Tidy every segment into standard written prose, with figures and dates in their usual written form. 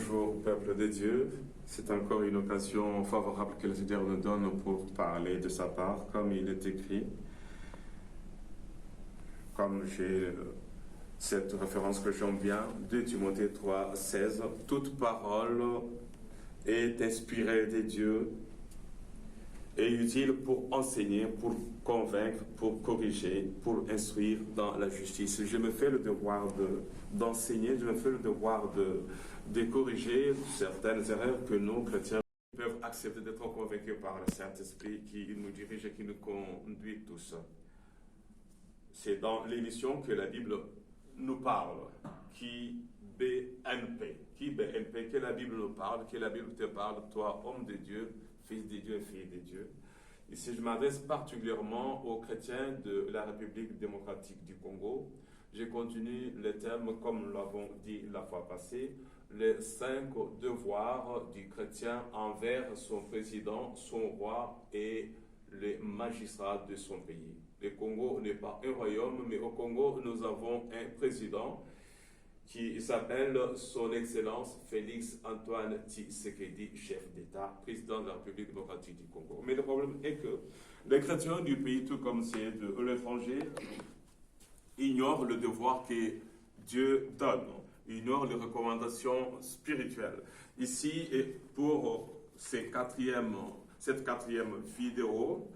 Bonjour peuple de Dieu, c'est encore une occasion favorable que le Seigneur nous donne pour parler de sa part, comme il est écrit, comme j'ai cette référence que j'aime bien, 2 Timothée 3, 16, toute parole est inspirée de Dieu et utile pour enseigner, pour convaincre, pour corriger, pour instruire dans la justice. Je me fais le devoir d'enseigner, je me fais le devoir de corriger certaines erreurs que nous, chrétiens, peuvent accepter d'être convaincus par le Saint-Esprit qui nous dirige et qui nous conduit tous. C'est dans l'émission que la Bible nous parle, qui BNP, que la Bible nous parle, que la Bible te parle, toi, homme de Dieu, fils de Dieu et fille de Dieu. Ici, je m'adresse particulièrement aux chrétiens de la République démocratique du Congo. Je continue le thème, comme nous l'avons dit la fois passée, les 5 devoirs du chrétien envers son président, son roi et les magistrats de son pays. Le Congo n'est pas un royaume, mais au Congo, nous avons un président qui s'appelle Son Excellence Félix Antoine Tshisekedi, chef d'État, président de la République démocratique du Congo. Mais le problème est que les chrétiens du pays, tout comme c'est de l'étranger, ignorent le devoir que Dieu donne, ignorent les recommandations spirituelles. Ici, et pour cette quatrième vidéo,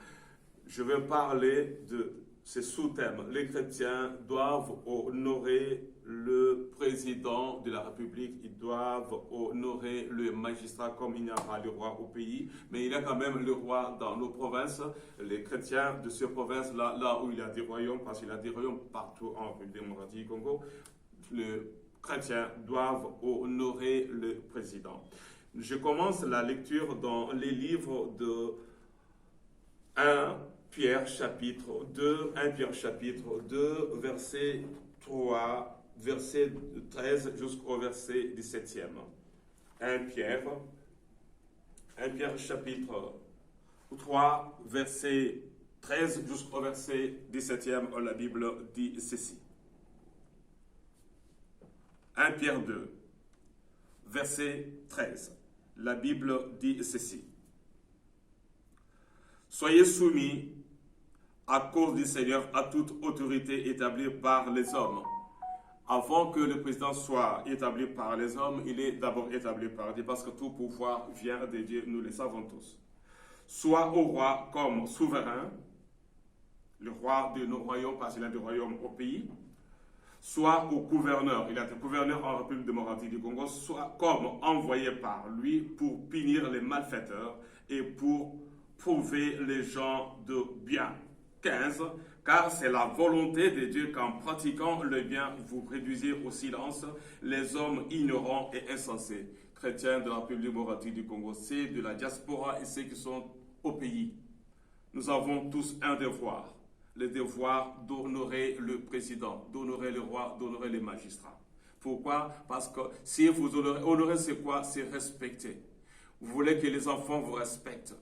je vais parler de ces sous-thèmes. Les chrétiens doivent honorer le président de la République, ils doivent honorer le magistrat comme il n'y a pas le roi au pays, mais il y a quand même le roi dans nos provinces. Les chrétiens de ces provinces-là, là où il y a des royaumes, parce qu'il y a des royaumes partout en République démocratique du Congo, les chrétiens doivent honorer le président. Je commence la lecture dans les livres de 1 Pierre chapitre 2, verset 3, verset 13 jusqu'au verset 17e. 1 Pierre chapitre 3, verset 13 jusqu'au verset 17e, la Bible dit ceci. 1 Pierre 2, verset 13, la Bible dit ceci. Soyez soumis à cause du Seigneur à toute autorité établie par les hommes. Avant que le président soit établi par les hommes, il est d'abord établi par Dieu, parce que tout pouvoir vient de Dieu, nous le savons tous. Soit au roi comme souverain, le roi de nos royaumes, parce qu'il y a des royaumes au pays, soit au gouverneur, il y a des gouverneurs en République démocratique du Congo, soit comme envoyé par lui pour punir les malfaiteurs et pour prouver les gens de bien. 15, car c'est la volonté de Dieu qu'en pratiquant le bien, vous réduisez au silence les hommes ignorants et insensés. Chrétiens de la République démocratique du Congo, c'est de la diaspora et ceux qui sont au pays. Nous avons tous un devoir, le devoir d'honorer le président, d'honorer le roi, d'honorer les magistrats. Pourquoi? Parce que si vous honorez c'est quoi? C'est respecter. Vous voulez que les enfants vous respectent.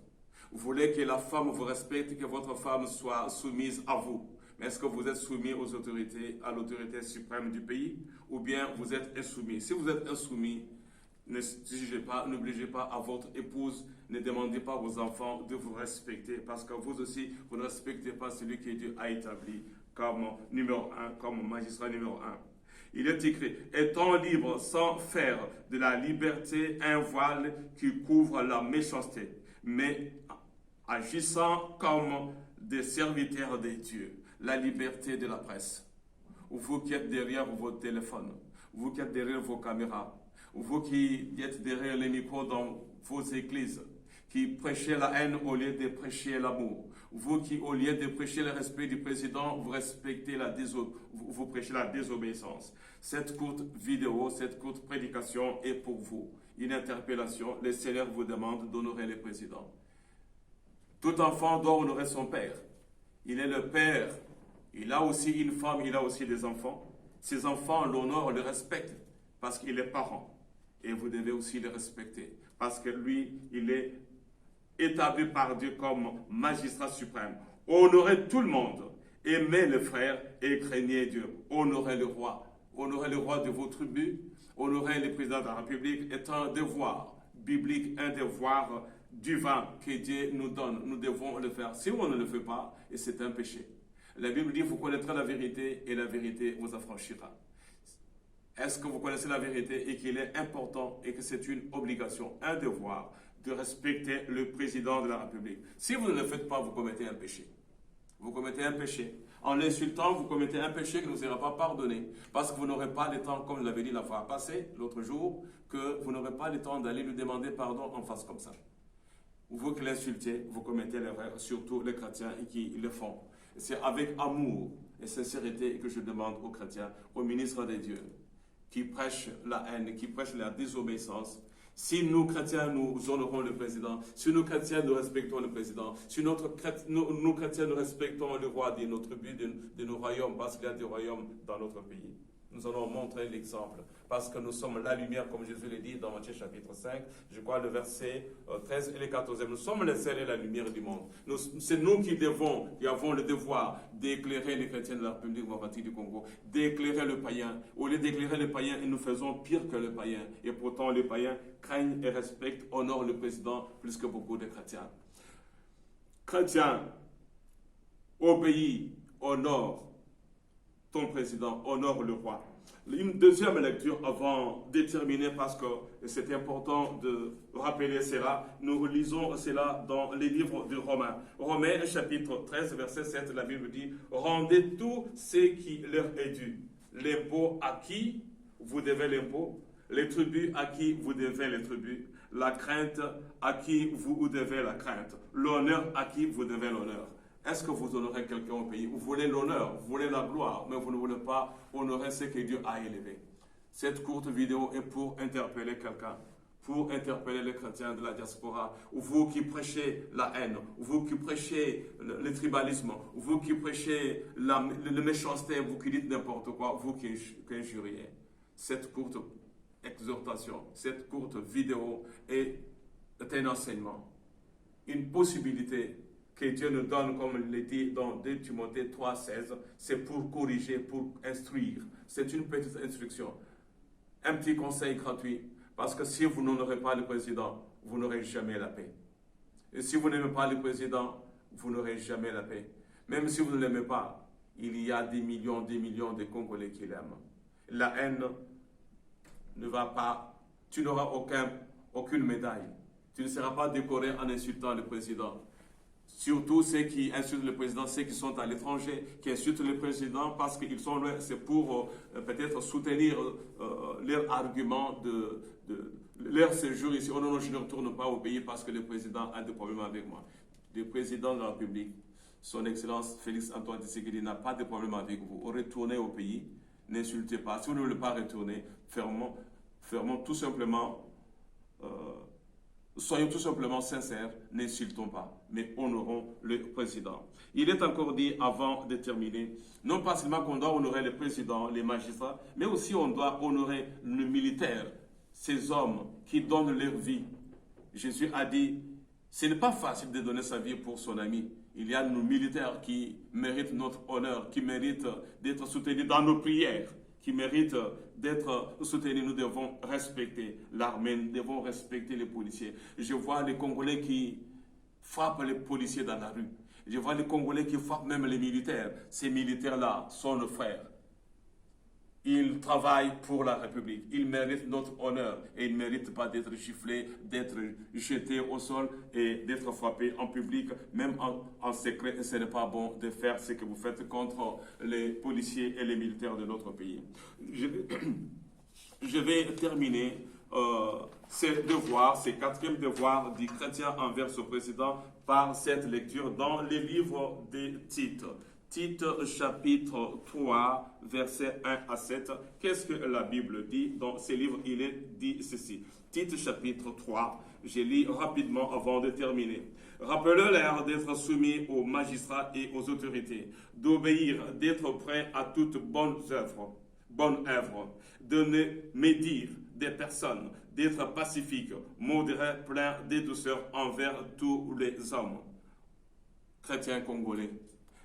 Vous voulez que la femme vous respecte, que votre femme soit soumise à vous. Mais est-ce que vous êtes soumis aux autorités, à l'autorité suprême du pays? Ou bien vous êtes insoumis? Si vous êtes insoumis, n'obligez pas à votre épouse, ne demandez pas à vos enfants de vous respecter. Parce que vous aussi, vous ne respectez pas celui que Dieu a établi comme numéro 1, comme magistrat numéro 1. Il est écrit, étant libre sans faire de la liberté un voile qui couvre la méchanceté, mais agissant comme des serviteurs de Dieu, la liberté de la presse. Vous qui êtes derrière vos téléphones, vous qui êtes derrière vos caméras, vous qui êtes derrière les micros dans vos églises, qui prêchez la haine au lieu de prêcher l'amour. Vous qui, au lieu de prêcher le respect du président, vous prêchez la désobéissance. Cette courte vidéo, cette courte prédication est pour vous. Une interpellation, le Seigneur vous demande d'honorer le président. Tout enfant doit honorer son père. Il est le père. Il a aussi une femme, il a aussi des enfants. Ses enfants l'honorent, le respectent parce qu'il est parent. Et vous devez aussi le respecter parce que lui, il est établi par Dieu comme magistrat suprême. Honorez tout le monde. Aimez le frère et craignez Dieu. Honorez le roi. honorer le roi de vos tribus, honorer le président de la République est un devoir biblique, un devoir divin que Dieu nous donne. Nous devons le faire. Si on ne le fait pas, et c'est un péché. La Bible dit, vous connaîtrez la vérité et la vérité vous affranchira. Est-ce que vous connaissez la vérité et qu'il est important et que c'est une obligation, un devoir de respecter le président de la République? Si vous ne le faites pas, vous commettez un péché. Vous commettez un péché. En l'insultant, vous commettez un péché qui ne vous sera pas pardonné. Parce que vous n'aurez pas le temps, comme je l'avais dit la fois passée, l'autre jour, que vous n'aurez pas le temps d'aller lui demander pardon en face comme ça. Vous qui l'insultez, vous commettez l'erreur, surtout les chrétiens qui le font. C'est avec amour et sincérité que je demande aux chrétiens, aux ministres de Dieu, qui prêchent la haine, qui prêchent la désobéissance. Si nous, chrétiens, nous honorons le président, si nous, chrétiens, nous respectons le président, si nous, chrétiens, nous respectons le roi de notre but, de nos royaumes, parce qu'il y a des royaumes dans notre pays, nous allons montrer l'exemple, parce que nous sommes la lumière, comme Jésus l'a dit dans Matthieu chapitre 5, je crois le verset 13 et le 14. Nous sommes les sels et la lumière du monde. C'est nous qui avons le devoir d'éclairer les chrétiens de la République démocratique du Congo, d'éclairer le païen. Au lieu d'éclairer le païen, nous faisons pire que le païen. Et pourtant, les païens craignent et respectent, honorent le président plus que beaucoup de chrétiens. Chrétiens, obéis, honore ton président, honore le roi. Une deuxième lecture avant de terminer, parce que c'est important de rappeler cela. Nous lisons cela dans les livres de Romains. Romains chapitre 13, verset 7, la Bible dit « Rendez tout ce qui leur est dû. L'impôt à qui vous devez l'impôt, les tribus à qui vous devez les tribus, la crainte à qui vous devez la crainte, l'honneur à qui vous devez l'honneur. » Est-ce que vous honorez quelqu'un au pays? Vous voulez l'honneur, vous voulez la gloire, mais vous ne voulez pas honorer ce que Dieu a élevé. Cette courte vidéo est pour interpeller quelqu'un, pour interpeller les chrétiens de la diaspora, vous qui prêchez la haine, vous qui prêchez le tribalisme, vous qui prêchez la méchanceté, vous qui dites n'importe quoi, vous qui injuriez. Cette courte exhortation, cette courte vidéo est un enseignement, une possibilité que Dieu nous donne, comme il l'a dit dans 2 Timothée 3,16, c'est pour corriger, pour instruire. C'est une petite instruction. Un petit conseil gratuit, parce que si vous n'honorez pas le président, vous n'aurez jamais la paix. Et si vous n'aimez pas le président, vous n'aurez jamais la paix. Même si vous ne l'aimez pas, il y a des millions de Congolais qui l'aiment. La haine ne va pas, tu n'auras aucune médaille. Tu ne seras pas décoré en insultant le président. Surtout ceux qui insultent le président, ceux qui sont à l'étranger, qui insultent le président parce qu'ils sont là, c'est pour peut-être soutenir leur argument de leur séjour ici. Oh non, je ne retourne pas au pays parce que le président a des problèmes avec moi. Le président de la République, son Excellence Félix Antoine Tshisekedi, n'a pas de problème avec vous. Retournez au pays, n'insultez pas. Si vous ne voulez pas retourner, fermons tout simplement. Soyons tout simplement sincères, n'insultons pas, mais honorons le président. Il est encore dit, avant de terminer, non pas seulement qu'on doit honorer le président, les magistrats, mais aussi on doit honorer le militaire, ces hommes qui donnent leur vie. Jésus a dit, ce n'est pas facile de donner sa vie pour son ami. Il y a nos militaires qui méritent notre honneur, qui méritent d'être soutenus dans nos prières, qui méritent d'être soutenus. Nous devons respecter l'armée, nous devons respecter les policiers. Je vois les Congolais qui frappent les policiers dans la rue. Je vois les Congolais qui frappent même les militaires. Ces militaires-là sont nos frères. Ils travaillent pour la République. Ils méritent notre honneur et ils ne méritent pas d'être giflés, d'être jetés au sol et d'être frappés en public, même en secret. Et ce n'est pas bon de faire ce que vous faites contre les policiers et les militaires de notre pays. Je vais terminer ces devoirs, ces quatrièmes devoirs du chrétien envers ce président par cette lecture dans les livres des Tite. Tite chapitre 3, versets 1 à 7. Qu'est-ce que la Bible dit? Dans ces livres, il est dit ceci. Tite chapitre 3, je lis rapidement avant de terminer. Rappelez-leur d'être soumis aux magistrats et aux autorités, d'obéir, d'être prêts à toute bonne œuvre, de ne médire des personnes, d'être pacifique, modéré, plein de douceur envers tous les hommes. Chrétiens congolais,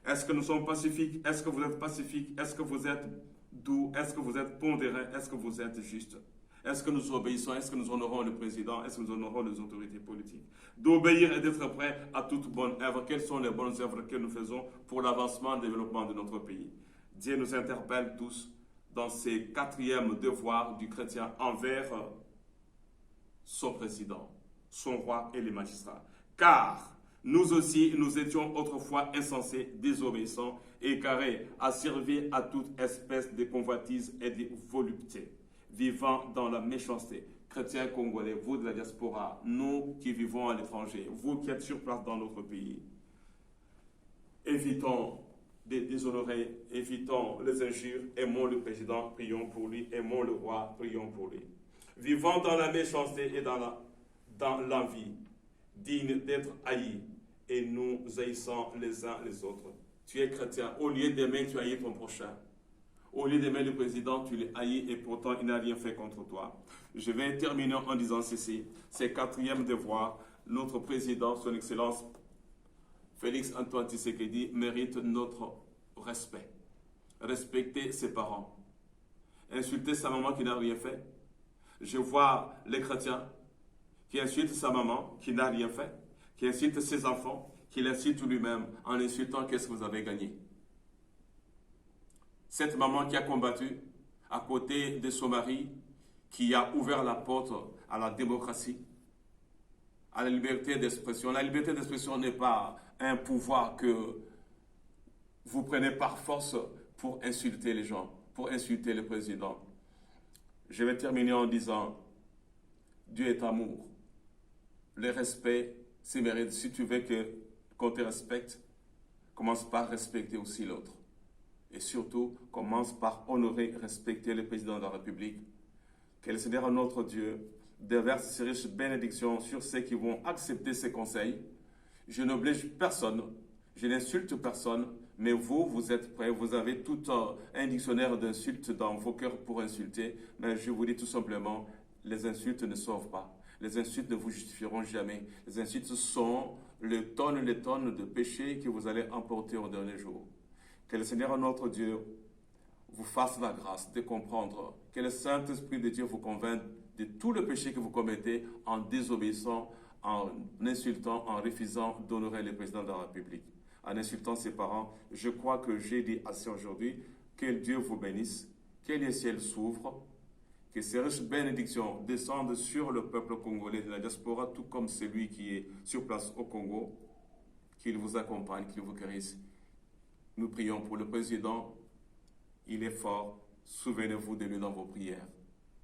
est-ce que nous sommes pacifiques? Est-ce que vous êtes pacifiques? Est-ce que vous êtes D'où est-ce que vous êtes pondéré, est-ce que vous êtes juste? Est-ce que nous obéissons? Est-ce que nous honorons le président? Est-ce que nous honorons les autorités politiques? D'obéir et d'être prêt à toute bonne œuvre. Quelles sont les bonnes œuvres que nous faisons pour l'avancement et le développement de notre pays? Dieu nous interpelle tous dans ces quatrièmes devoirs du chrétien envers son président, son roi et les magistrats. Car nous aussi, nous étions autrefois insensés, désobéissants, égarés, asservis à toute espèce de convoitise et de volupté, vivant dans la méchanceté. Chrétiens congolais, vous de la diaspora, nous qui vivons à l'étranger, vous qui êtes sur place dans notre pays, évitons de déshonorer, évitons les injures, aimons le président, prions pour lui, aimons le roi, prions pour lui. Vivons dans la méchanceté et dans l'envie, digne d'être haïs, et nous haïssons les uns les autres. Tu es chrétien, au lieu d'aimer, tu haïs ton prochain. Au lieu d'aimer le président, tu l'as haï et pourtant il n'a rien fait contre toi. Je vais terminer en disant ceci. C'est quatrième devoir. Notre président, son Excellence Félix Antoine Tshisekedi, mérite notre respect. Respecter ses parents. Insulter sa maman qui n'a rien fait. Je vois les chrétiens qui insultent sa maman qui n'a rien fait, qui insultent ses enfants, qui l'insulte lui-même en insultant qu'est-ce que vous avez gagné. Cette maman qui a combattu à côté de son mari, qui a ouvert la porte à la démocratie, à la liberté d'expression. La liberté d'expression n'est pas un pouvoir que vous prenez par force pour insulter les gens, pour insulter le président. Je vais terminer en disant, Dieu est amour. Le respect, c'est mérite. Si tu veux qu'on te respecte, commence par respecter aussi l'autre. Et surtout, commence par honorer et respecter le président de la République. Que le Seigneur, notre Dieu, déverse ses riches bénédictions sur ceux qui vont accepter ses conseils. Je n'oblige personne, je n'insulte personne, mais vous, vous êtes prêts, vous avez tout un dictionnaire d'insultes dans vos cœurs pour insulter. Mais je vous dis tout simplement, les insultes ne sauvent pas. Les insultes ne vous justifieront jamais. Les insultes sont les tonnes de péchés que vous allez emporter au dernier jour. Que le Seigneur, notre Dieu, vous fasse la grâce de comprendre, que le Saint-Esprit de Dieu vous convainc de tout le péché que vous commettez en désobéissant, en insultant, en refusant d'honorer le président de la République, en insultant ses parents. Je crois que j'ai dit assez aujourd'hui. Que Dieu vous bénisse, que les ciels s'ouvrent, que ces riches bénédictions descendent sur le peuple congolais de la diaspora, tout comme celui qui est sur place au Congo, qu'il vous accompagne, qu'il vous guérisse. Nous prions pour le président. Il est fort. Souvenez-vous de lui dans vos prières.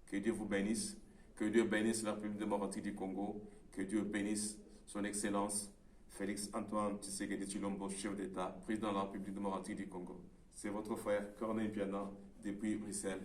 Que Dieu vous bénisse. Que Dieu bénisse la République démocratique du Congo. Que Dieu bénisse son Excellence Félix Antoine Tshisekedi Tshilombo, chef d'État, président de la République démocratique du Congo. C'est votre frère Corneille Piana depuis Bruxelles.